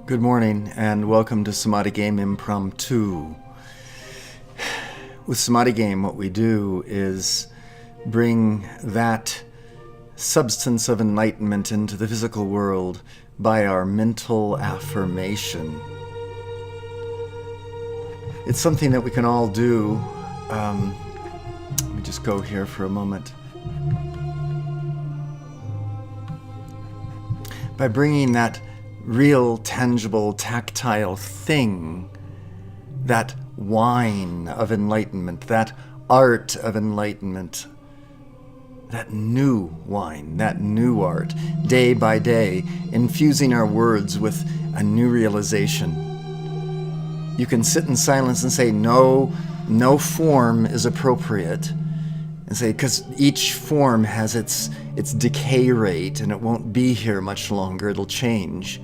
Good morning and welcome to Samadhi Game Impromptu. With Samadhi Game, what we do is bring that substance of enlightenment into the physical world by our mental affirmation. It's something that we can all do. Let me just go here for a moment. By bringing that real, tangible, tactile thing, that wine of enlightenment, that art of enlightenment, that new wine, that new art, day by day, infusing our words with a new realization. You can sit in silence and say, no form is appropriate. And say, because each form has its decay rate and it won't be here much longer, it'll change.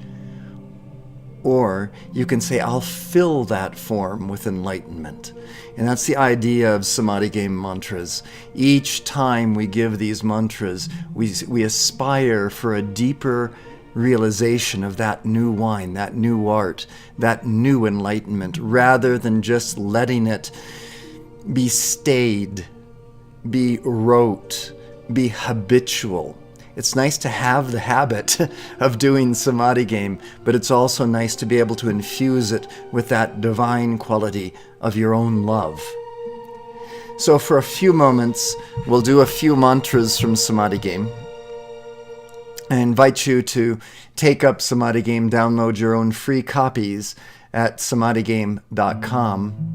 Or you can say, I'll fill that form with enlightenment. And that's the idea of Samadhi Game mantras. Each time we give these mantras, we aspire for a deeper realization of that new wine, that new art, that new enlightenment, rather than just letting it be stayed, be rote, be habitual. It's nice to have the habit of doing Samadhi Game, but it's also nice to be able to infuse it with that divine quality of your own love. So for a few moments, we'll do a few mantras from Samadhi Game. I invite you to take up Samadhi Game, download your own free copies at samadhigame.com.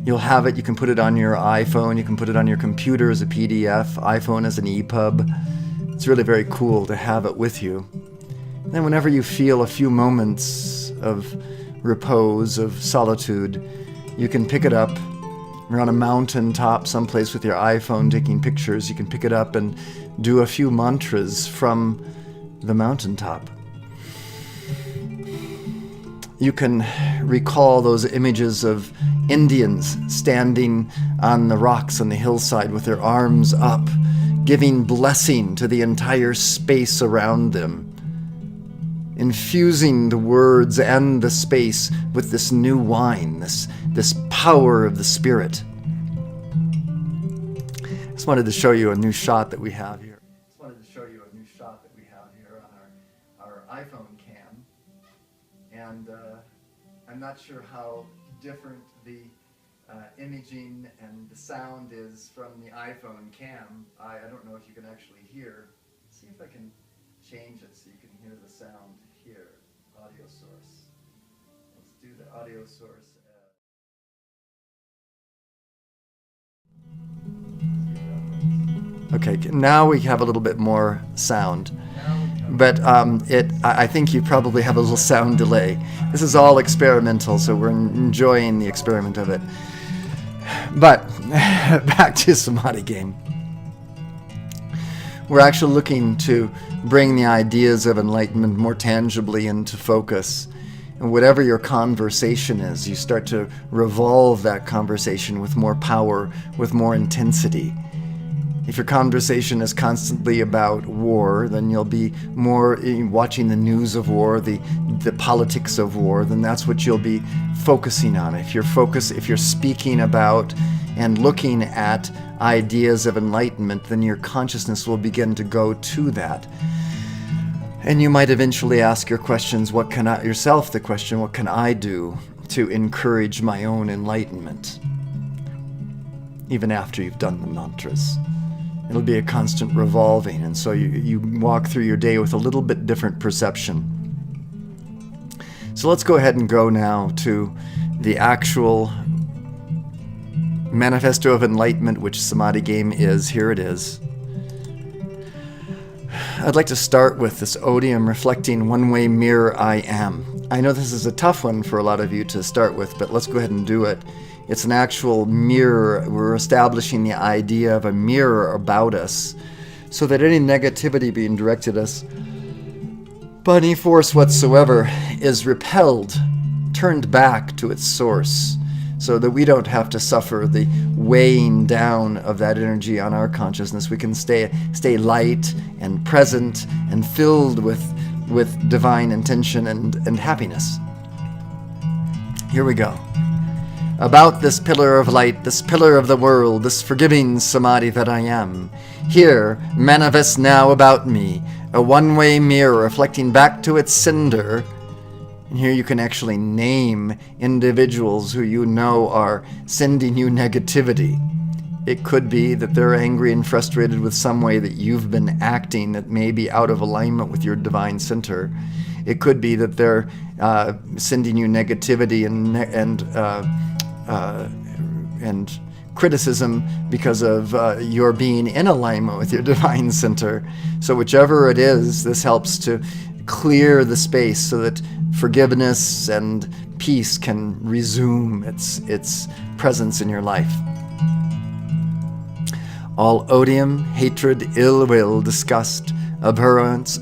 You'll have it, you can put it on your iPhone, you can put it on your computer as a PDF, iPhone as an EPUB. It's really very cool to have it with you. And then whenever you feel a few moments of repose, of solitude, you can pick it up. You're on a mountaintop someplace with your iPhone taking pictures, you can pick it up and do a few mantras from the mountaintop. You can recall those images of Indians standing on the rocks on the hillside with their arms up, giving blessing to the entire space around them, infusing the words and the space with this new wine, this power of the spirit. I just wanted to show you a new shot that we have here. On our iPhone cam, and I'm not sure how different the imaging and the sound is from the iPhone cam. I don't know if you can actually hear. Let's see if I can change it so you can hear the sound here. Audio source. Let's do the audio source. Okay, now we have a little bit more sound. But I think you probably have a little sound delay. This is all experimental, so we're enjoying the experiment of it. But back to Samadhi Game. We're actually looking to bring the ideas of enlightenment more tangibly into focus. And whatever your conversation is, you start to revolve that conversation with more power, with more intensity. If your conversation is constantly about war, then you'll be more watching the news of war, the politics of war, then that's what you'll be focusing on. If you're speaking about and looking at ideas of enlightenment, then your consciousness will begin to go to that. And you might eventually ask your questions, what can I do to encourage my own enlightenment? Even after you've done the mantras. It'll be a constant revolving, and so you walk through your day with a little bit different perception. So let's go ahead and go now to the actual manifesto of enlightenment, which Samadhi Game is. Here it is. I'd like to start with this odium reflecting one-way mirror I am. I know this is a tough one for a lot of you to start with, but let's go ahead and do it. It's an actual mirror. We're establishing the idea of a mirror about us so that any negativity being directed at us by any force whatsoever is repelled, turned back to its source, so that we don't have to suffer the weighing down of that energy on our consciousness. We can stay light and present and filled with with divine intention and happiness. Here we go. About this pillar of light, this pillar of the world, this forgiving samadhi that I am, here manifests now about me a one-way mirror reflecting back to its sender. And here you can actually name individuals who you know are sending you negativity. It could be that they're angry and frustrated with some way that you've been acting that may be out of alignment with your divine center. It could be that they're sending you negativity and criticism because of your being in alignment with your divine center. So whichever it is, this helps to clear the space so that forgiveness and peace can resume its presence in your life. All odium, hatred, ill will, disgust, abhorrence,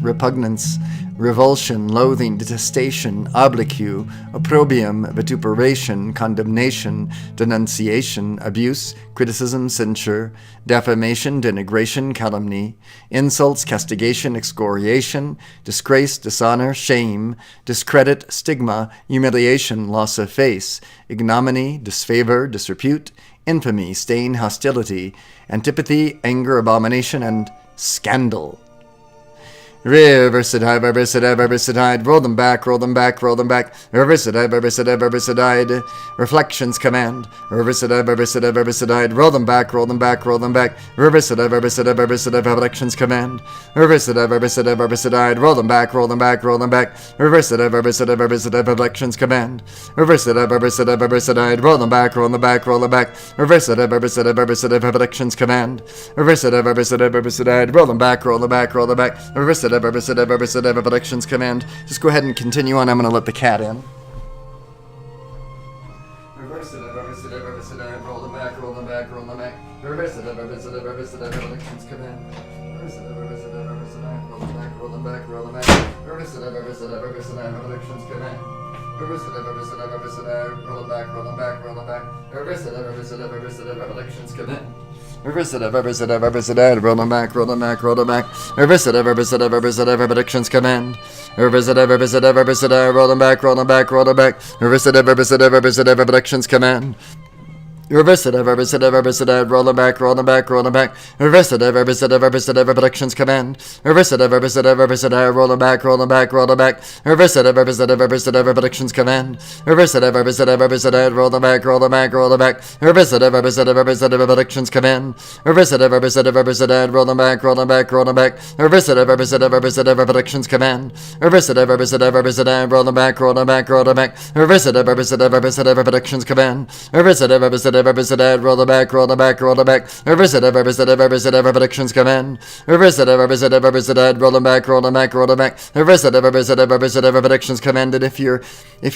repugnance, revulsion, loathing, detestation, obloquy, opprobrium, vituperation, condemnation, denunciation, abuse, criticism, censure, defamation, denigration, calumny, insults, castigation, excoriation, disgrace, dishonor, shame, discredit, stigma, humiliation, loss of face, ignominy, disfavor, disrepute, infamy, stain, hostility, antipathy, anger, abomination, and scandal. Reversidide, roll them back, reversidide, reflections command, reversidide, roll them back, reversidide, reflections command, reversidide, roll them back, reversidide, reflections command, reversidide, roll them back, reversidide, reflections command, reversidide, roll them back, predictions command. Just go ahead and continue on. I'm going to let the cat in. Reverse it, roll them back. Reverse it, predictions command. Reverse it, roll them back. Reverse it, predictions command. Reverse it, roll them back. Reverse it, predictions command. Reverse it, roll them back. Reverse it, predictions command. Reverse it, roll them back. Reverse it, predictions command. Reverse it, roll them back. Reverse it, predictions command. Reverse it, roll them back. Reverse it, predictions command. Reverse it, roll them back. Reverse it, predictions command. Reverse it, roll them back. Reverse it, predictions command. Reverse it, roll them back. Reverse it, predictions command. Reverse it, roll the back. Reverse it, predictions command. Reverse it, roll them back. Reverse it, predictions command. And if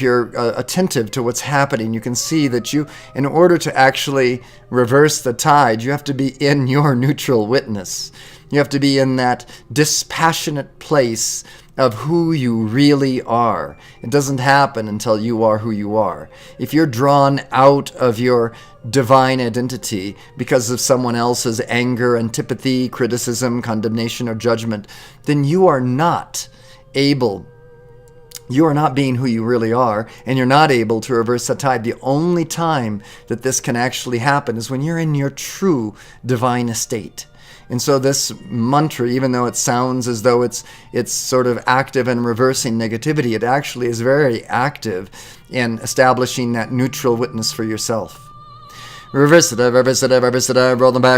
you're attentive to what's happening, you can see that in order to actually reverse the tide, you have to be in your neutral witness. You have to be in that dispassionate place of who you really are. It doesn't happen until you are who you are. If you're drawn out of your divine identity because of someone else's anger, antipathy, criticism, condemnation, or judgment, then you are not being who you really are, and you're not able to reverse the tide. The only time that this can actually happen is when you're in your true divine estate. And so this mantra, even though it sounds as though it's sort of active in reversing negativity, it actually is very active in establishing that neutral witness for yourself. Reverse it, roll them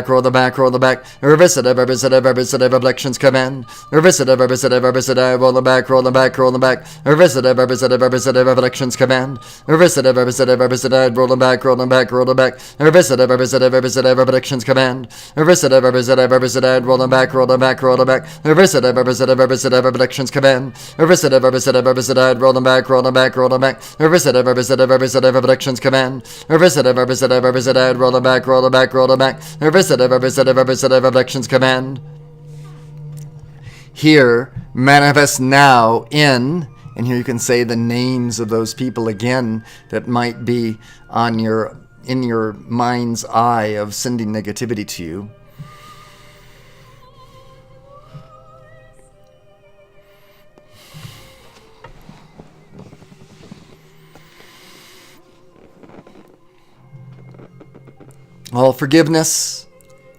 back. Reverse it, reflections command. Reverse it, roll them back. Reverse it, reflections command. Reverse it, roll them back. Reverse it, reflections command. Reverse it, roll them back. Reverse it, reflections command. Reverse it, roll them back. Reverse it, reflections command. Reverse it, roll them back. Reverse it, reflections command. Here, manifest now in, and here you can say the names of those people again that might be in your mind's eye of sending negativity to you. all forgiveness,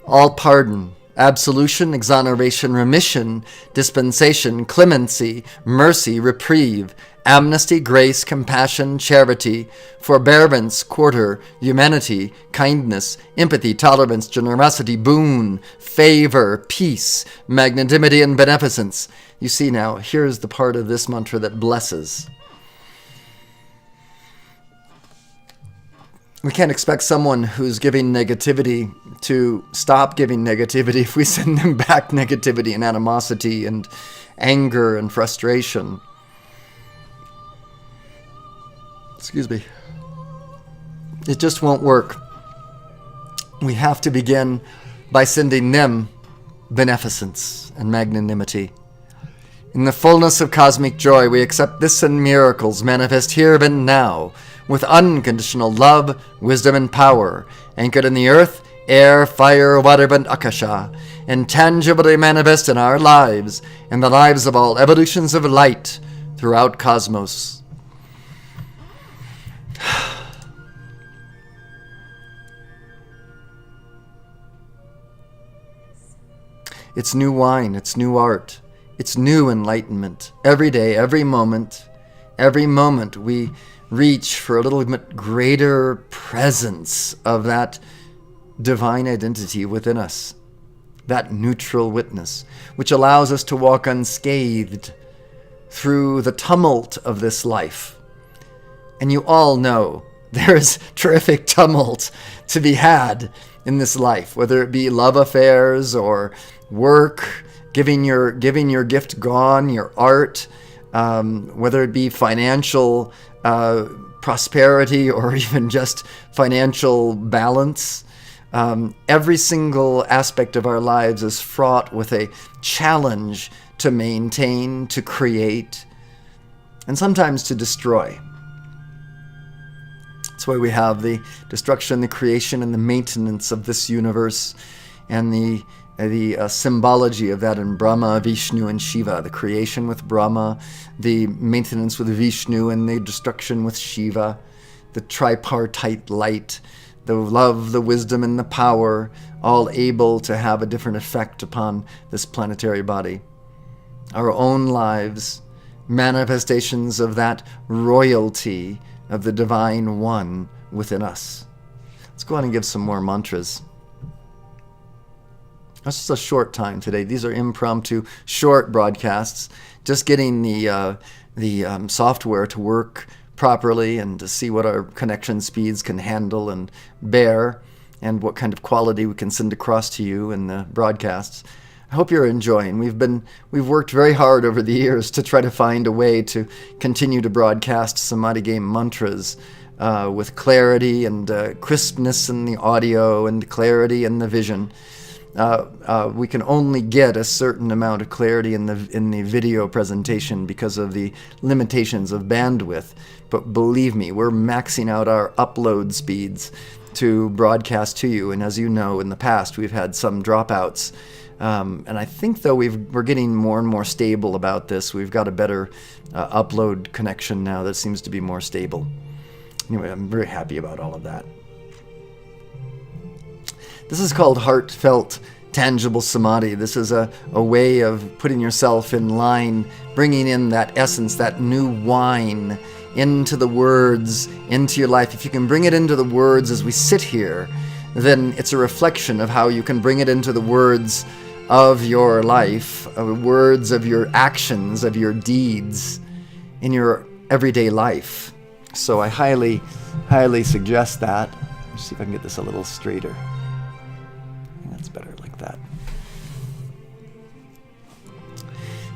all pardon, absolution, exoneration, remission, dispensation, clemency, mercy, reprieve, amnesty, grace, compassion, charity, forbearance, quarter, humanity, kindness, empathy, tolerance, generosity, boon, favor, peace, magnanimity, and beneficence. You see now, here's the part of this mantra that blesses. We can't expect someone who's giving negativity to stop giving negativity if we send them back negativity and animosity and anger and frustration. Excuse me. It just won't work. We have to begin by sending them beneficence and magnanimity. In the fullness of cosmic joy, we accept this and miracles manifest here and now, with unconditional love, wisdom, and power, anchored in the earth, air, fire, water, and akasha, and tangibly manifest in our lives, and the lives of all evolutions of light throughout cosmos. It's new wine, it's new art, it's new enlightenment. Every day, every moment we reach for a little bit greater presence of that divine identity within us, that neutral witness, which allows us to walk unscathed through the tumult of this life. And you all know there is terrific tumult to be had in this life, whether it be love affairs or work, giving your gift gone, your art, whether it be financial prosperity or even just financial balance. Every single aspect of our lives is fraught with a challenge to maintain, to create, and sometimes to destroy. That's why we have the destruction, the creation, and the maintenance of this universe, and the symbology of that in Brahma, Vishnu, and Shiva. The creation with Brahma, the maintenance with Vishnu, and the destruction with Shiva. The tripartite light, the love, the wisdom, and the power, all able to have a different effect upon this planetary body. Our own lives, manifestations of that royalty of the Divine One within us. Let's go on and give some more mantras. That's just a short time today. These are impromptu, short broadcasts. Just getting the software to work properly and to see what our connection speeds can handle and bear, and what kind of quality we can send across to you in the broadcasts. I hope you're enjoying. We've worked very hard over the years to try to find a way to continue to broadcast Samadhi Game mantras with clarity and crispness in the audio and clarity in the vision. We can only get a certain amount of clarity in the video presentation because of the limitations of bandwidth. But believe me, we're maxing out our upload speeds to broadcast to you. And as you know, in the past, we've had some dropouts. And I think, though, we're getting more and more stable about this. We've got a better upload connection now that seems to be more stable. Anyway, I'm very happy about all of that. This is called heartfelt, tangible samadhi. This is a way of putting yourself in line, bringing in that essence, that new wine into the words, into your life. If you can bring it into the words as we sit here, then it's a reflection of how you can bring it into the words of your life, words of your actions, of your deeds in your everyday life. So I highly, highly suggest that. Let's see if I can get this a little straighter. That's better like that.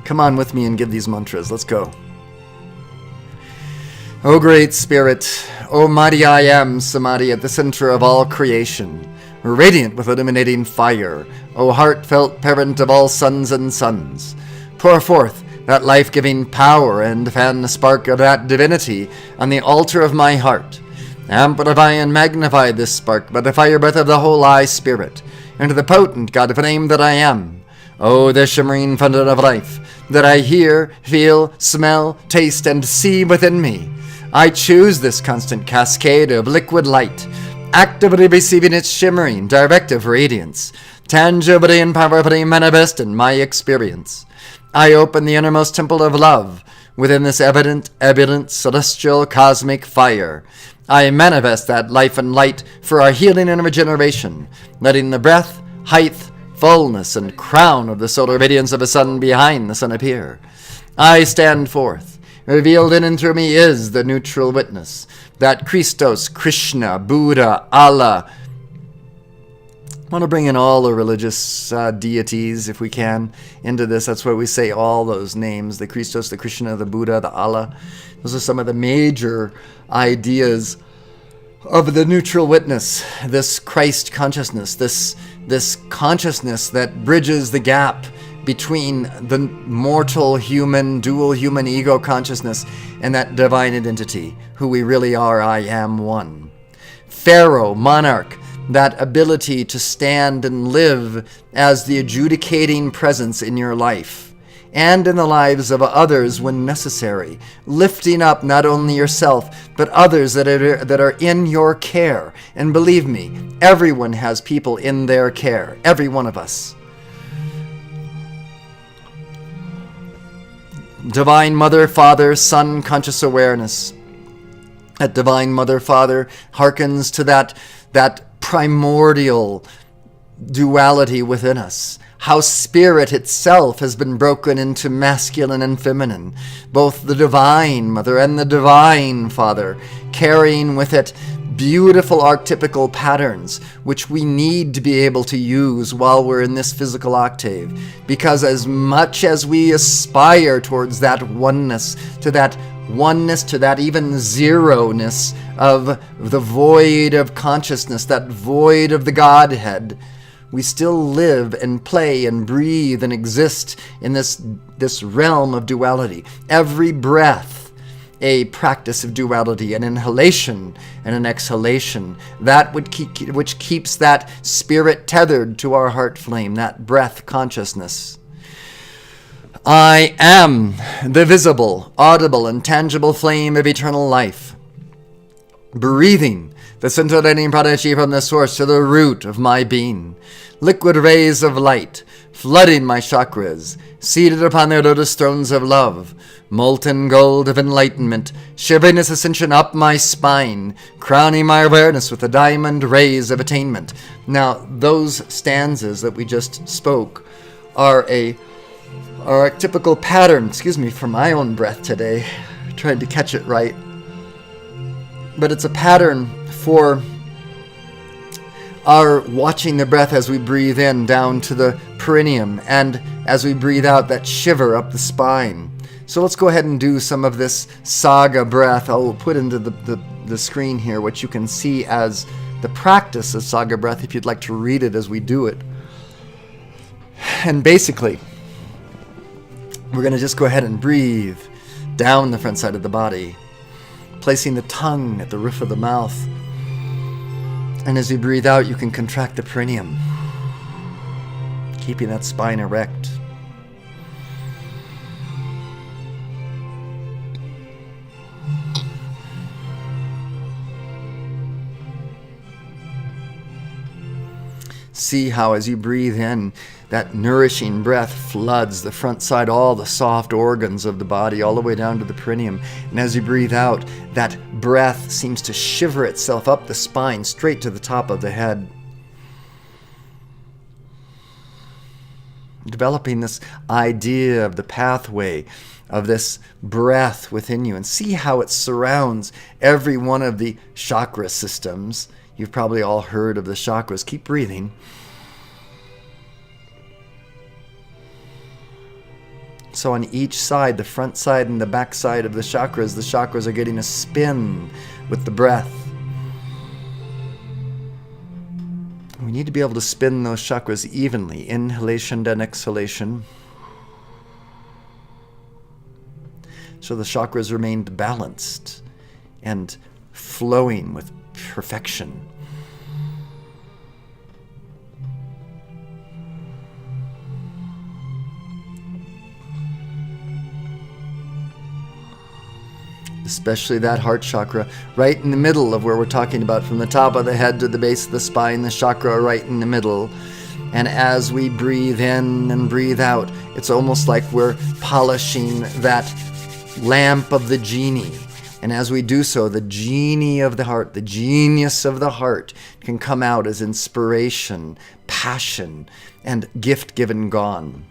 Come on with me and give these mantras. Let's go. O Great Spirit, O Mighty I Am Samadhi at the center of all creation, radiant with illuminating fire, O heartfelt parent of all sons and sons, pour forth that life-giving power and fan the spark of that divinity on the altar of my heart. Amplify and magnify this spark by the fire breath of the whole I Spirit, into the potent God flame that I am. O the shimmering fountain of life, that I hear, feel, smell, taste, and see within me. I choose this constant cascade of liquid light, actively receiving its shimmering, directive radiance, tangibly and powerfully manifest in my experience. I open the innermost temple of love within this evident, celestial, cosmic fire. I manifest that life and light for our healing and regeneration, letting the breadth, height, fullness, and crown of the solar radiance of the sun behind the sun appear. I stand forth. Revealed in and through me is the neutral witness, that Christos, Krishna, Buddha, Allah. I want to bring in all the religious deities, if we can, into this. That's why we say all those names, the Christos, the Krishna, the Buddha, the Allah. Those are some of the major ideas of the neutral witness, this Christ consciousness, this consciousness that bridges the gap between the mortal human, dual human ego consciousness and that divine identity, who we really are. I am one. Pharaoh, monarch, that ability to stand and live as the adjudicating presence in your life and in the lives of others when necessary, lifting up not only yourself, but others that are in your care. And believe me, everyone has people in their care, every one of us. Divine Mother, Father, Son, conscious awareness. That Divine Mother, Father hearkens to that primordial duality within us. How spirit itself has been broken into masculine and feminine. Both the Divine Mother and the Divine Father, carrying with it beautiful archetypical patterns, which we need to be able to use while we're in this physical octave. Because as much as we aspire towards that oneness, to that even zero-ness of the void of consciousness, that void of the Godhead, we still live and play and breathe and exist in this realm of duality. Every breath, a practice of duality, an inhalation and an exhalation, that which keeps that spirit tethered to our heart flame, that breath consciousness. I am the visible, audible, and tangible flame of eternal life, breathing the scintillating prodigy from the source to the root of my being. Liquid rays of light, flooding my chakras, seated upon their lotus thrones of love. Molten gold of enlightenment, shivering its ascension up my spine, crowning my awareness with the diamond rays of attainment. Now, those stanzas that we just spoke are a typical pattern, for my own breath today. I tried to catch it right. But it's a pattern for our watching the breath as we breathe in down to the perineum, and as we breathe out, that shiver up the spine. So let's go ahead and do some of this saga breath. I'll put into the screen here what you can see as the practice of saga breath if you'd like to read it as we do it. And basically, we're going to just go ahead and breathe down the front side of the body, placing the tongue at the roof of the mouth. And as you breathe out, you can contract the perineum, keeping that spine erect. See how as you breathe in, that nourishing breath floods the front side, all the soft organs of the body, all the way down to the perineum. And as you breathe out, that breath seems to shiver itself up the spine, straight to the top of the head. Developing this idea of the pathway of this breath within you, and see how it surrounds every one of the chakra systems. You've probably all heard of the chakras. Keep breathing. So on each side, the front side and the back side of the chakras are getting a spin with the breath. We need to be able to spin those chakras evenly, inhalation and exhalation, so the chakras remained balanced and flowing with perfection. especially that heart chakra, right in the middle of where we're talking about, from the top of the head to the base of the spine, the chakra right in the middle. And as we breathe in and breathe out, it's almost like we're polishing that lamp of the genie. And as we do so, the genie of the heart, the genius of the heart, can come out as inspiration, passion, and gift given gone.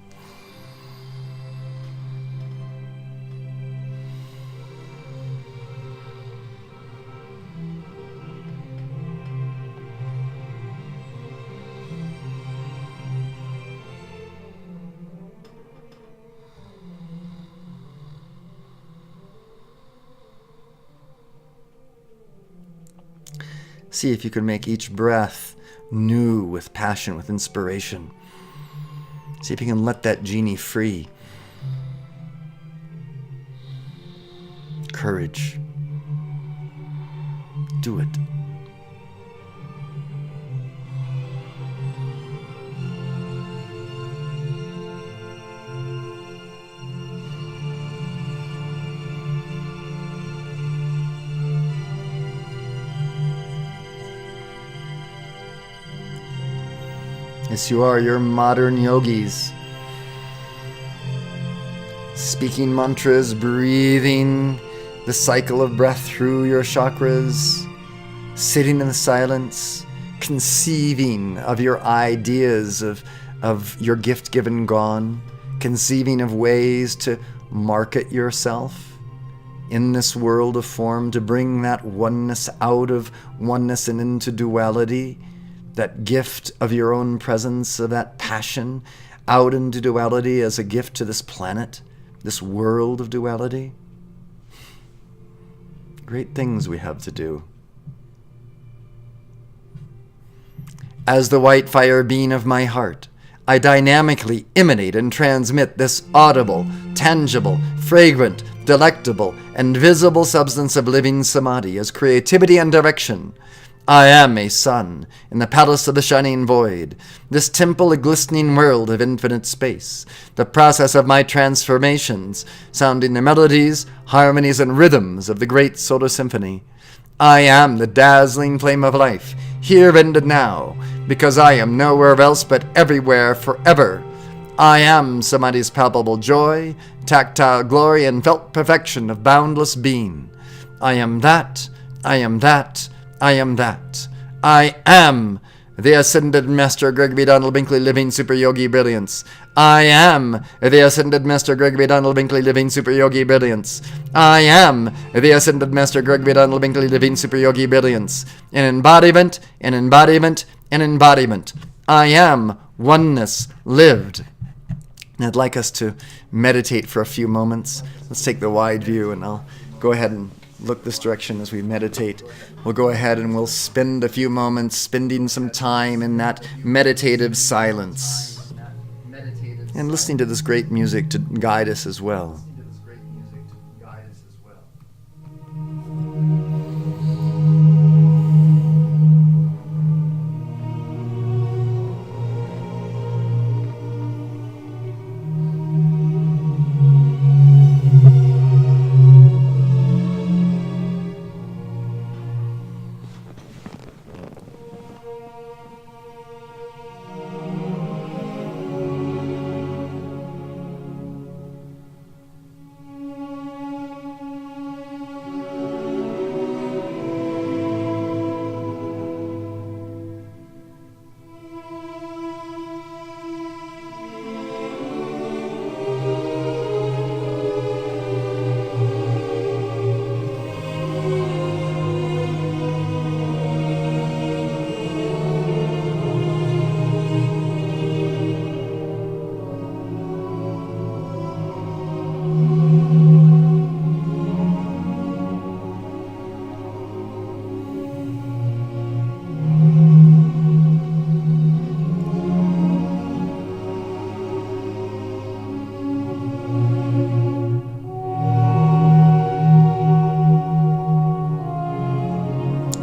See if you can make each breath new with passion, with inspiration. See if you can let that genie free. Courage. Do it. Yes, you are your modern yogis. Speaking mantras, breathing the cycle of breath through your chakras, sitting in the silence, conceiving of your ideas of your gift given gone, conceiving of ways to market yourself in this world of form, to bring that oneness out of oneness and into duality, that gift of your own presence, of that passion, out into duality as a gift to this planet, this world of duality. Great things we have to do. As the white fire being of my heart, I dynamically emanate and transmit this audible, tangible, fragrant, delectable, and visible substance of living samadhi as creativity and direction. I am a sun in the palace of the shining void, this temple a glistening world of infinite space, the process of my transformations, sounding the melodies, harmonies, and rhythms of the great solar symphony. I am the dazzling flame of life, here and now, because I am nowhere else but everywhere forever. I am Samadhi's palpable joy, tactile glory, and felt perfection of boundless being. I am that, I am that, I am that. I am the Ascended Master Gregory Donald Binkley Living Super Yogi Brilliance. I am the Ascended Master Gregory Donald Binkley Living Super Yogi Brilliance. I am the Ascended Master Gregory Donald Binkley Living Super Yogi Brilliance. An embodiment, an embodiment, an embodiment. I am oneness lived. And I'd like us to meditate for a few moments. Let's take the wide view, and I'll go ahead and look this direction as we meditate. We'll go ahead and we'll spend a few moments spending some time in that meditative silence and listening to this great music to guide us as well.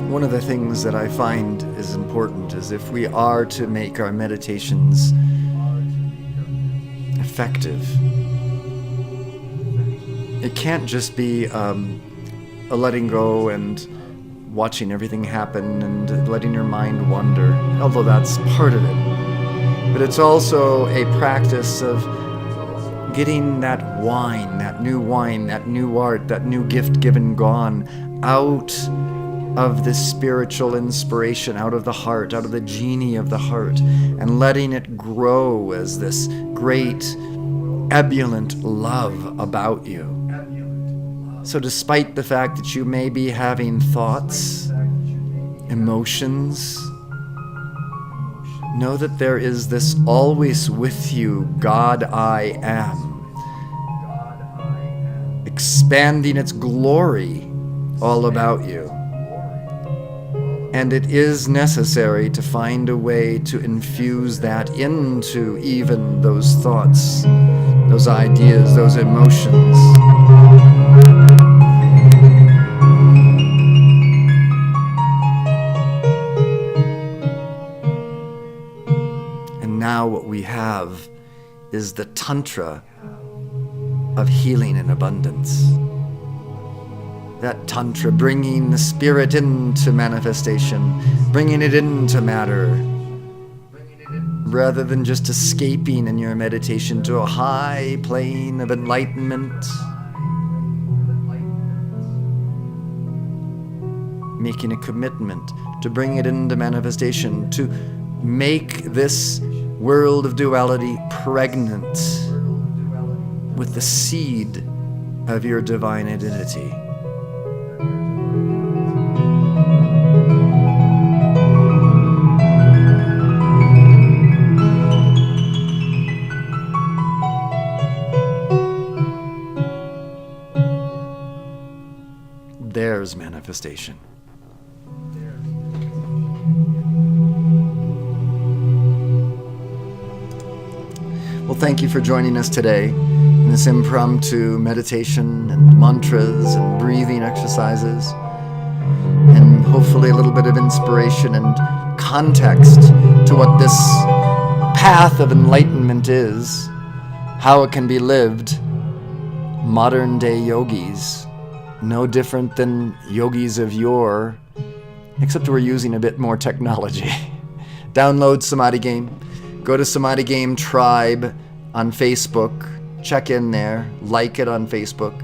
One of the things that I find is important is if we are to make our meditations effective, it can't just be a letting go and watching everything happen and letting your mind wander, although that's part of it. But it's also a practice of getting that wine, that new art, that new gift given gone out of this spiritual inspiration, out of the heart, out of the genie of the heart, and letting it grow as this great ebullient love about you. So despite the fact that you may be having thoughts, emotions, know that there is this always with you God I am, expanding its glory all about you. And it is necessary to find a way to infuse that into even those thoughts, those ideas, those emotions. And now what we have is the Tantra of healing in abundance. That Tantra, bringing the spirit into manifestation, bringing it into matter, rather than just escaping in your meditation to a high plane of enlightenment, making a commitment to bring it into manifestation, to make this world of duality pregnant with the seed of your divine identity. There's manifestation. Well, thank you for joining us today in this impromptu meditation and mantras and breathing exercises, and hopefully a little bit of inspiration and context to what this path of enlightenment is, how it can be lived. Modern day yogis, no different than yogis of yore, except we're using a bit more technology. Download Samadhi Game. Go to Samadhi Game Tribe on Facebook. Check in there. Like it on Facebook.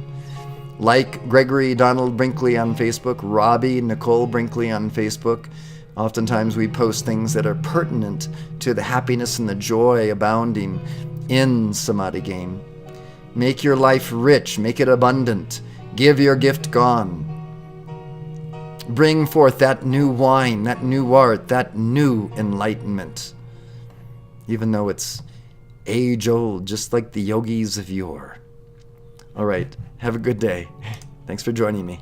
Like Gregory Donald Brinkley on Facebook. Robbie Nicole Brinkley on Facebook. Oftentimes we post things that are pertinent to the happiness and the joy abounding in Samadhi Game. Make your life rich. Make it abundant. Give your gift gone. Bring forth that new wine, that new art, that new enlightenment. Even though it's age-old, just like the yogis of yore. All right, have a good day. Thanks for joining me.